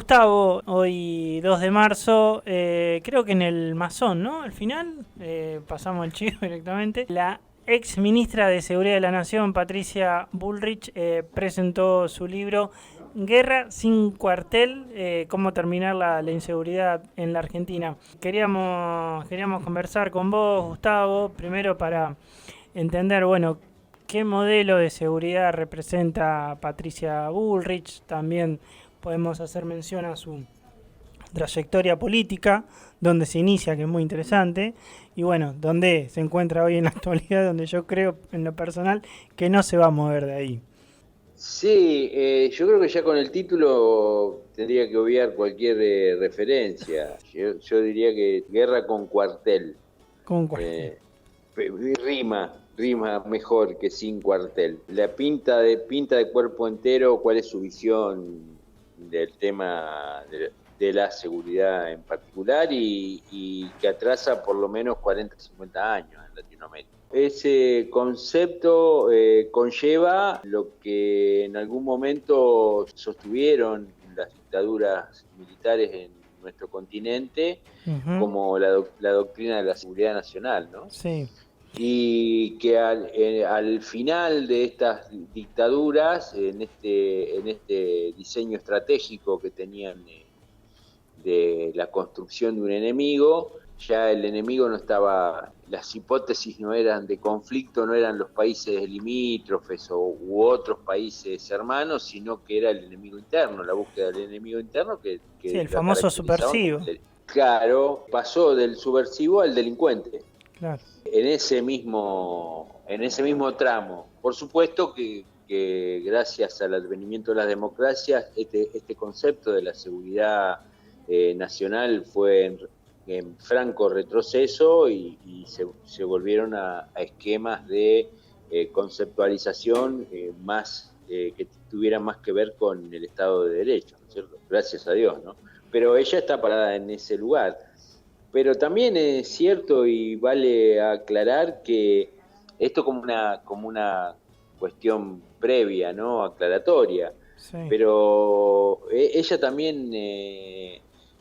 Gustavo, hoy 2 de marzo, creo que en el Masón, ¿no? Al final, pasamos el chivo directamente. La ex ministra de Seguridad de la Nación, Patricia Bullrich, presentó su libro Guerra sin cuartel, cómo terminar la inseguridad en la Argentina. Queríamos conversar con vos, Gustavo, primero para entender, bueno, qué modelo de seguridad representa Patricia Bullrich. También podemos hacer mención a su trayectoria política, donde se inicia, que es muy interesante, y bueno, donde se encuentra hoy en la actualidad, donde yo creo, en lo personal, que no se va a mover de ahí. Sí, yo creo que ya con el título tendría que obviar cualquier referencia. Yo diría que guerra con cuartel. Con cuartel. eh, rima mejor que sin cuartel. La pinta de cuerpo entero, ¿cuál es su visión del tema de la seguridad en particular y que atrasa por lo menos 40, 50 años en Latinoamérica? Ese concepto conlleva lo que en algún momento sostuvieron las dictaduras militares en nuestro continente, Ujú. como la doctrina de la seguridad nacional, ¿no? Sí, Y que al final de estas dictaduras, en este diseño estratégico que tenían de la construcción de un enemigo, ya el enemigo no estaba, las hipótesis no eran de conflicto, no eran los países limítrofes u otros países hermanos, sino que era el enemigo interno, la búsqueda del enemigo interno sí, que el la famoso caracterizaban como subversivo. claro, pasó del subversivo al delincuente Claro. en ese mismo tramo. Por supuesto que gracias al advenimiento de las democracias, este concepto de la seguridad nacional fue en franco retroceso y se volvieron a esquemas de conceptualización más que tuvieran más que ver con el Estado de Derecho, ¿no es cierto? Gracias a Dios, ¿no? Pero ella está parada en ese lugar. Pero también es cierto y vale aclarar que esto como una cuestión previa, ¿no? Aclaratoria. Sí, Pero ella también,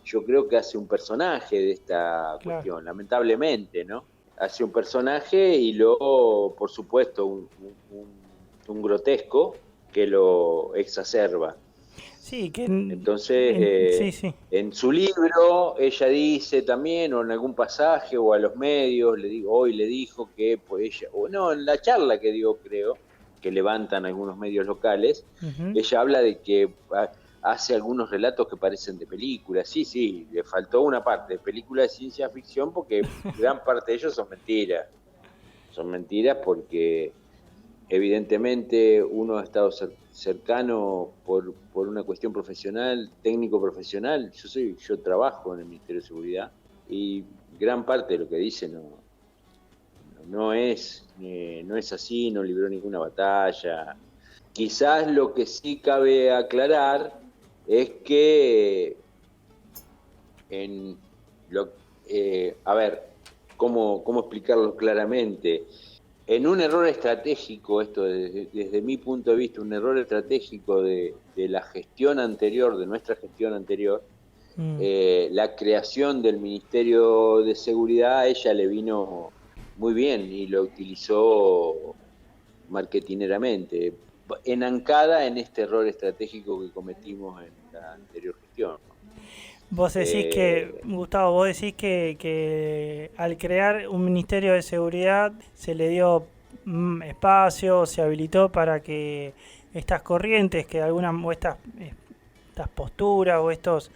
yo creo que hace un personaje de esta claro. cuestión, lamentablemente, ¿no? Hace un personaje y luego, por supuesto, un grotesco que lo exacerba. Sí, que Entonces, sí, sí. en su libro, ella dice también, o en algún pasaje, o a los medios, hoy le dijo que, pues ella, o no, en la charla que dio, creo, que levantan algunos medios locales, Ujú. ella habla de que hace algunos relatos que parecen de películas. Sí, sí, le faltó una parte de película de ciencia ficción porque gran parte de ellos son mentiras. Son mentiras porque evidentemente uno ha estado cercano por una cuestión profesional, técnico profesional. Yo trabajo en el Ministerio de Seguridad y gran parte de lo que dice no es así, no libró ninguna batalla. Quizás lo que sí cabe aclarar es que en a ver, ¿cómo explicarlo claramente? En un error estratégico, esto desde mi punto de vista, un error estratégico de la gestión anterior, de nuestra gestión anterior, Mm. la creación del Ministerio de Seguridad a ella le vino muy bien y lo utilizó marketineramente, enancada en este error estratégico que cometimos en la anterior gestión, ¿no? Vos decís que, Eh, Gustavo, vos decís que al crear un Ministerio de Seguridad se le dio espacio, se habilitó para que estas corrientes, que alguna, o estas posturas o estos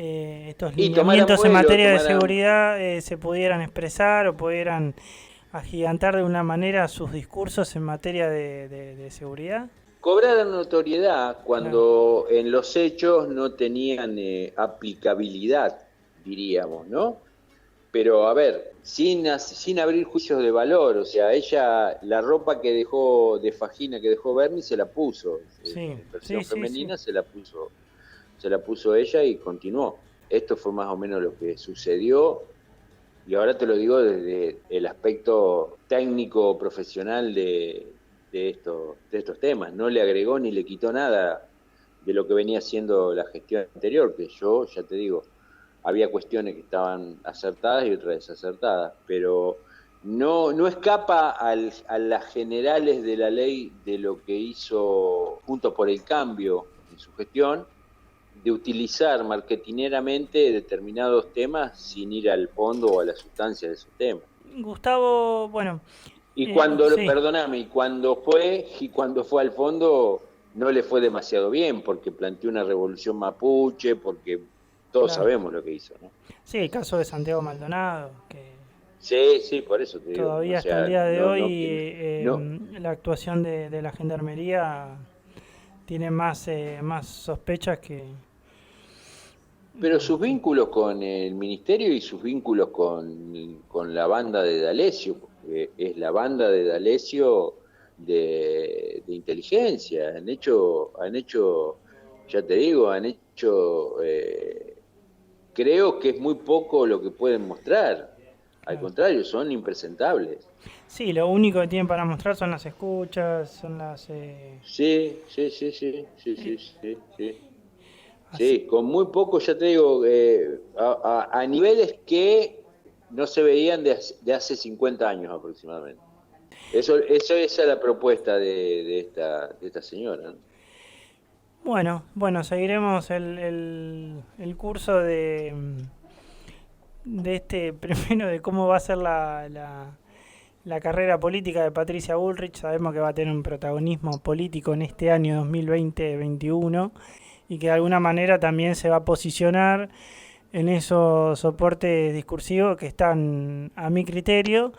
y tomaran lineamientos en vuelo, materia de tomaran seguridad se pudieran expresar o pudieran agigantar de una manera sus discursos en materia de seguridad. cobraron notoriedad Claro, cuando en los hechos no tenían aplicabilidad, diríamos, ¿no? Pero a ver, sin abrir juicios de valor, o sea, ella, la ropa que dejó de fajina que dejó Bernie se la puso, sí, en sí, versión sí, sí. femenina se la puso ella y continuó. Esto fue más o menos lo que sucedió. Y ahora te lo digo desde el aspecto técnico profesional de estos temas. No le agregó ni le quitó nada de lo que venía siendo la gestión anterior, que yo, ya te digo, había cuestiones que estaban acertadas y otras desacertadas, pero no escapa a las generales de la ley de lo que hizo Juntos por el Cambio en su gestión, de utilizar marketineramente determinados temas sin ir al fondo o a la sustancia de esos temas. Gustavo, bueno, Y cuando, sí, perdóname, y cuando fue al fondo no le fue demasiado bien, porque planteó una revolución mapuche, porque todos claro. sabemos lo que hizo, ¿no? Sí, el caso de Santiago Maldonado, que Sí, sí, por eso te digo. O todavía hasta el sea, día de no, hoy no, no. la actuación de la gendarmería tiene más sospechas que... Pero sus vínculos con el ministerio y sus vínculos con la banda de D'Alessio, porque es la banda de D'Alessio de inteligencia. Han hecho, ya te digo, creo que es muy poco lo que pueden mostrar. Al Claro. contrario, son impresentables. Sí, lo único que tienen para mostrar son las escuchas, son las... Sí, sí, sí, sí, sí, eh, sí, sí, sí. así. Sí, con muy poco, ya te digo, a niveles que no se veían de hace 50 años aproximadamente. Esa es la propuesta de esta señora, ¿no? Bueno, seguiremos el curso de este, primero de cómo va a ser la carrera política de Patricia Bullrich. Sabemos que va a tener un protagonismo político en este año 2020-21 y que de alguna manera también se va a posicionar en esos soportes discursivos que están, a mi criterio,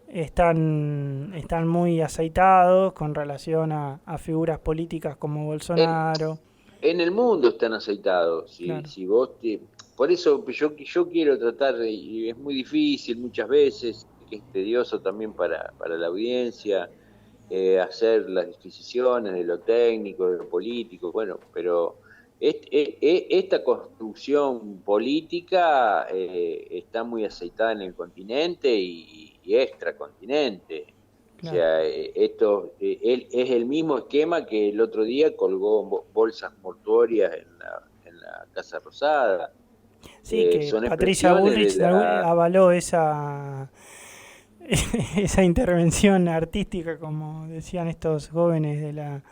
están muy aceitados con relación a figuras políticas como En, Bolsonaro. en el mundo están aceitados. Claro, Si vos por eso yo quiero tratar, y es muy difícil muchas veces, que es tedioso también para la audiencia, hacer las disquisiciones de lo técnico, de lo político, bueno, pero esta construcción política está muy aceitada en el continente y extracontinente. O claro. sea, es el mismo esquema que el otro día colgó bolsas mortuorias en la Casa Rosada. Sí, que Son Patricia expresiones de Bullrich la... avaló esa intervención artística, como decían estos jóvenes de la,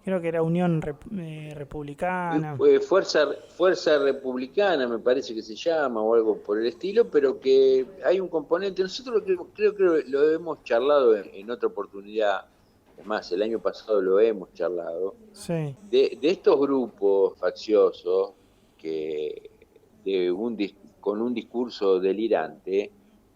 creo que era Unión Republicana. Fuerza Republicana, me parece que se llama, o algo por el estilo, pero que hay un componente, nosotros creo que lo hemos charlado en otra oportunidad, es más, el año pasado lo hemos charlado, Sí, de estos grupos facciosos que con un discurso delirante,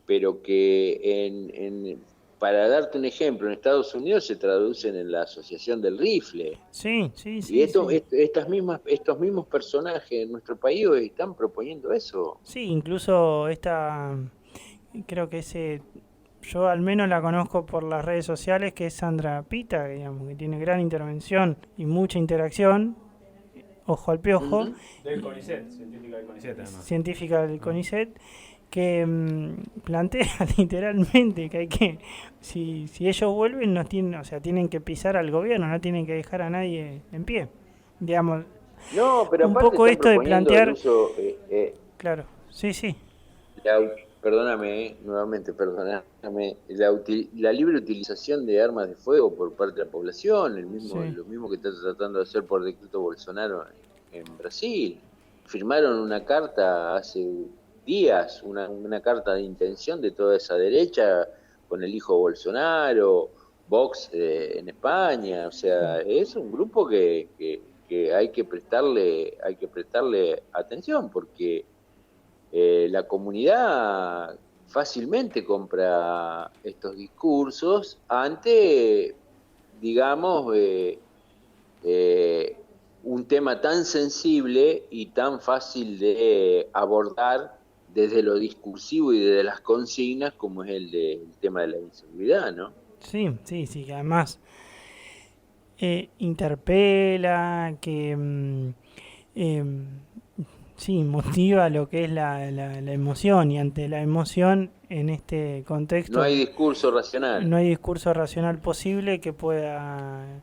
pero que para darte un ejemplo, en Estados Unidos se traducen en la Asociación del Rifle. sí, sí, Y sí, sí. estos mismos personajes en nuestro país hoy están proponiendo eso. Sí, incluso creo que yo al menos la conozco por las redes sociales, que es Sandra Pita, que, digamos, que tiene gran intervención y mucha interacción, ojo al piojo, Ujú. Del CONICET, científica del CONICET además. científica del CONICET, que plantea literalmente que si ellos vuelven, o sea, tienen que pisar al gobierno, no tienen que dejar a nadie en pie. Digamos, No, pero un aparte poco están esto de proponiendo el plantear, uso, claro, sí, sí, perdóname, nuevamente perdóname, la libre utilización de armas de fuego por parte de la población, sí, lo mismo que está tratando de hacer por decreto Bolsonaro en Brasil. Firmaron una carta hace días, una carta de intención de toda esa derecha con el hijo Bolsonaro, Vox en España, o sea, claro. es un grupo que hay que prestarle atención porque la comunidad fácilmente compra estos discursos ante, digamos, un tema tan sensible y tan fácil de abordar desde lo discursivo y desde las consignas como es el tema de la inseguridad, ¿no? Sí, sí, sí, que además interpela, que em, sí, motiva lo que es la emoción y ante la emoción en este No hay contexto discurso no racional. hay discurso racional posible que pueda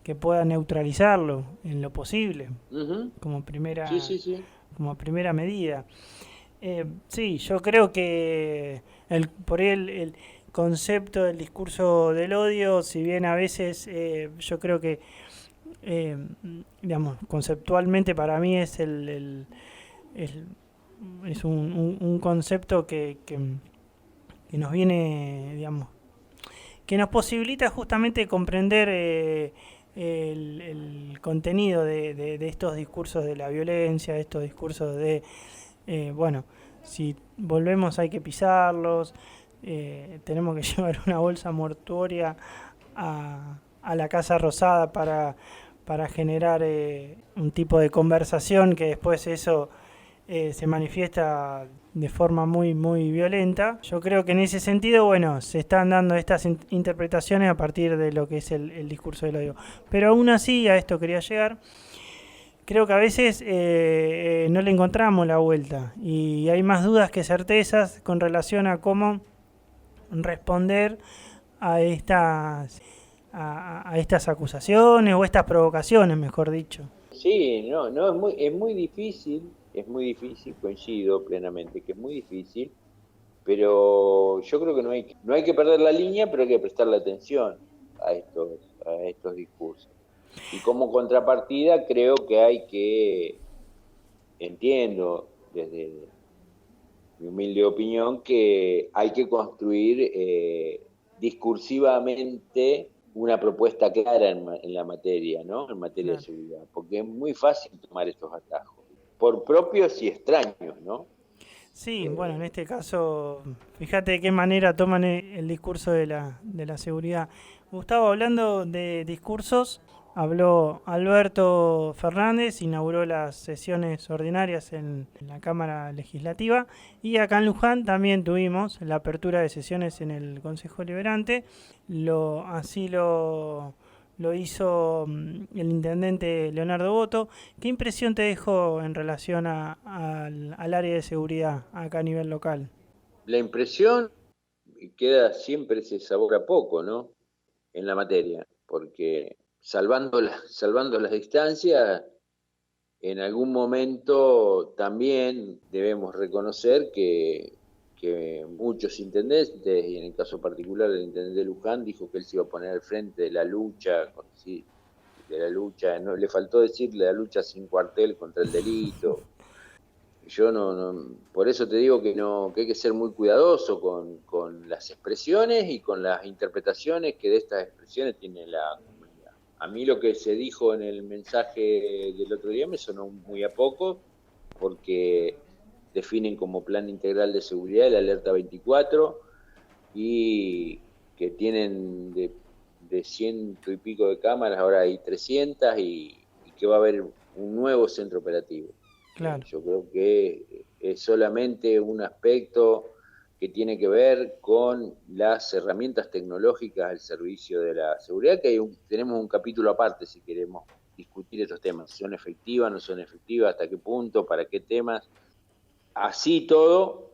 que pueda neutralizarlo en lo posible, Ujú. como primera, Sí, sí, sí. como primera medida. Sí, yo creo que por ahí el concepto del discurso del odio, si bien a veces yo creo que, eh, digamos, conceptualmente para mí es el- es un concepto que nos viene, digamos, que nos posibilita justamente comprender el contenido de estos discursos de la violencia, de estos discursos de, bueno, si volvemos hay que pisarlos, tenemos que llevar una bolsa mortuoria a la Casa Rosada para generar un tipo de conversación que después eso se manifiesta de forma muy violenta. Yo creo que en ese sentido, bueno, se están dando estas interpretaciones a partir de lo que es el discurso del odio. Pero aún así, a esto quería llegar, creo que a veces no le encontramos la vuelta y hay más dudas que certezas con relación a cómo responder a a estas acusaciones o estas provocaciones, mejor dicho. Sí, no, no, es muy difícil, coincido plenamente que es muy difícil, pero yo creo que no hay que perder la línea, pero hay que prestarle atención a estos discursos. Y como contrapartida creo que entiendo desde mi humilde opinión, que hay que construir discursivamente una propuesta clara en la materia, ¿no? En materia de Claro. seguridad, porque es muy fácil tomar estos atajos, por propios y extraños, ¿no? Sí, bueno, en Eh, este caso, fíjate de qué manera toman el discurso de la seguridad. Gustavo, hablando de discursos, habló Alberto Fernández, inauguró las sesiones ordinarias en la Cámara Legislativa y acá en Luján también tuvimos la apertura de sesiones en el Consejo Liberante. Así lo hizo el intendente Leonardo Boto. ¿Qué impresión te dejó en relación al área de seguridad acá a nivel local? la impresión queda siempre ese sabor a poco, ¿no? En la materia, porque salvando las distancias, en algún momento también debemos reconocer que muchos intendentes, y en el caso particular el intendente Luján, dijo que él se iba a poner al frente de la lucha, sí, de la lucha, no, le faltó decirle la lucha sin cuartel contra el delito. Yo por eso te digo que no, que hay que ser muy cuidadoso con las expresiones y con las interpretaciones que de estas expresiones tiene la comunidad. A mí lo que se dijo en el mensaje del otro día me sonó muy a poco, porque definen como plan integral de seguridad el alerta 24 y que tienen de ciento y pico de cámaras, ahora hay 300 y que va a haber un nuevo centro operativo. Claro, Yo creo que es solamente un aspecto que tiene que ver con las herramientas tecnológicas al servicio de la seguridad, que tenemos un capítulo aparte si queremos discutir estos temas, si son efectivas, no son efectivas, hasta qué punto, para qué temas. Así todo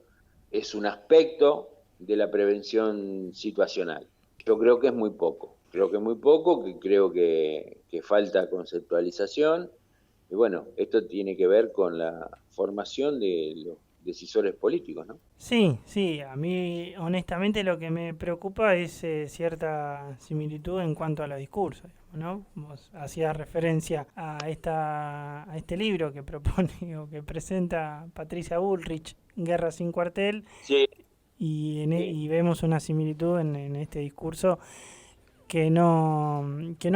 es un aspecto de la prevención situacional. Yo creo que es muy poco, que falta conceptualización y bueno, esto tiene que ver con la formación de los decisores políticos, ¿no? sí, sí, a mí honestamente lo que me preocupa es cierta similitud en cuanto a los discursos, ¿no? Vos hacías referencia a este libro que propone o que presenta Patricia Bullrich, Guerra sin cuartel, Sí, sí. y vemos una similitud en este discurso que no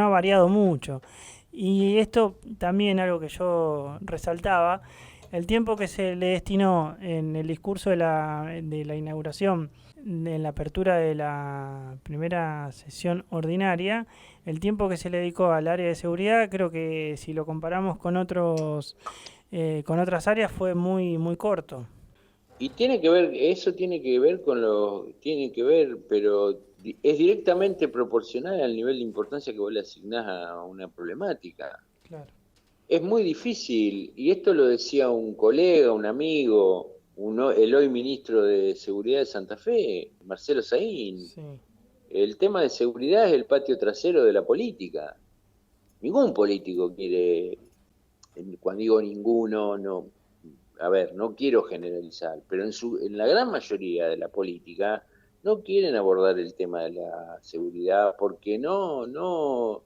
ha variado mucho. Y esto también algo que yo resaltaba, el tiempo que se le destinó en el discurso de la inauguración, en la apertura de la primera sesión ordinaria, el tiempo que se le dedicó al área de seguridad, creo que si lo comparamos con otras áreas fue muy corto. Y tiene que ver, eso tiene que ver tiene que ver, pero es directamente proporcional al nivel de importancia que vos le asignás a una problemática. Claro, Es muy difícil, y esto lo decía un colega, un amigo, el hoy ministro de Seguridad de Santa Fe, Marcelo Saín. sí, El tema de seguridad es el patio trasero de la política. ningún político quiere, cuando digo ninguno, no, a ver, no quiero generalizar, pero en la gran mayoría de la política no quieren abordar el tema de la seguridad porque no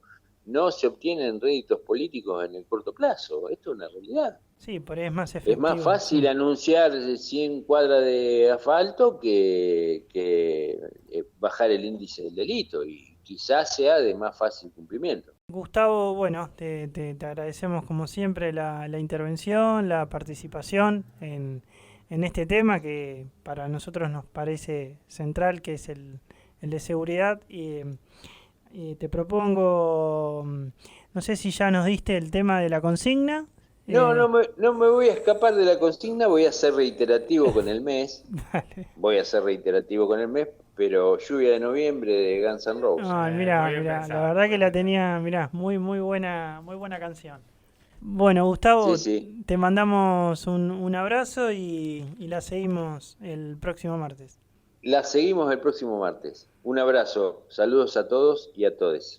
se obtienen réditos políticos en el corto plazo. Esto es una realidad. Sí, por ahí es más Es más efectivo. fácil anunciar 100 cuadras de asfalto que bajar el índice del delito, y quizás sea de más fácil cumplimiento. Gustavo, bueno, te agradecemos como siempre la intervención, la participación en este tema que para nosotros nos parece central, que es el de seguridad. Y te propongo, no sé si ya nos diste el tema de la consigna. No, Eh, no me voy a escapar de la consigna, voy a ser reiterativo con el mes, Vale. pero Lluvia de Noviembre de Guns N' Roses. Ay, Muy bien mira, la pensado, verdad muy que bien la pensado. tenía, mirá, muy buena canción. Bueno, Gustavo, Sí, sí. te mandamos un abrazo y la seguimos el próximo martes. La seguimos el próximo martes. Un abrazo, saludos a todos y a todes.